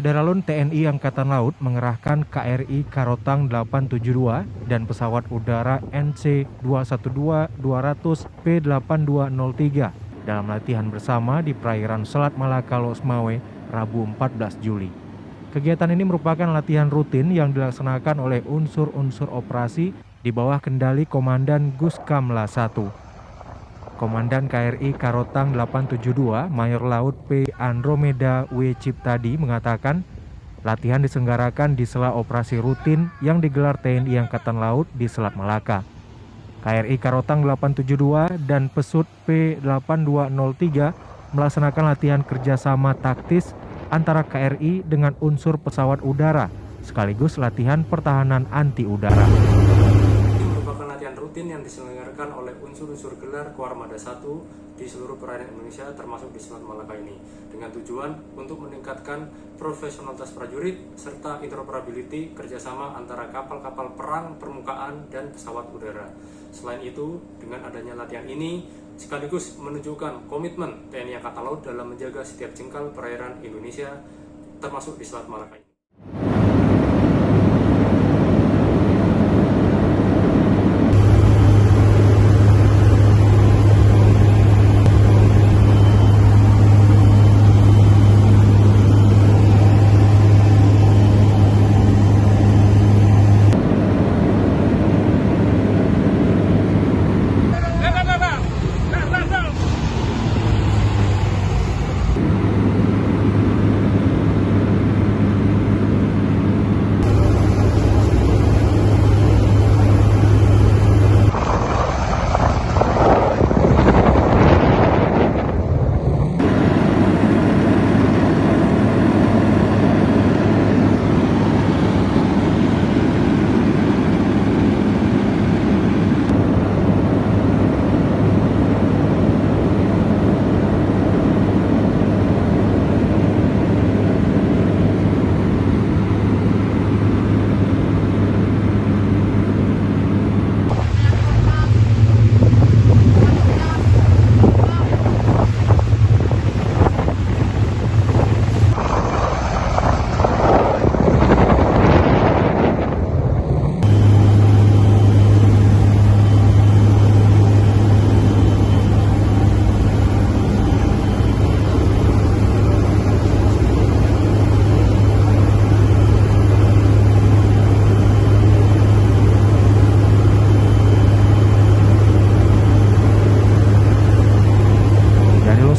Federalun TNI Angkatan Laut mengerahkan KRI Karotang 872 dan pesawat udara NC-212-200 P-8203 dalam latihan bersama di perairan Selat Malaka Losmawe, Rabu 14 Juli. Kegiatan ini merupakan latihan rutin yang dilaksanakan oleh unsur-unsur operasi di bawah kendali Komandan Guskamla 1. Komandan KRI Karotang 872, Mayor Laut P. Andromeda W. Ciptadi mengatakan, latihan diselenggarakan di sela operasi rutin yang digelar TNI Angkatan Laut di Selat Malaka. KRI Karotang 872 dan Pesut P-8203 melaksanakan latihan kerjasama taktis antara KRI dengan unsur pesawat udara, sekaligus latihan pertahanan anti udara. Rutin yang diselenggarakan oleh unsur-unsur gelar Koarmada 1 di seluruh perairan Indonesia termasuk di Selat Malaka ini dengan tujuan untuk meningkatkan profesionalitas prajurit serta interoperability kerjasama antara kapal-kapal perang permukaan dan pesawat udara. Selain itu, dengan adanya latihan ini sekaligus menunjukkan komitmen TNI Angkatan Laut dalam menjaga setiap jengkal perairan Indonesia termasuk di Selat Malaka ini.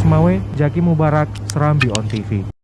Losmawe, Jaki Mubarak, Serambi On TV.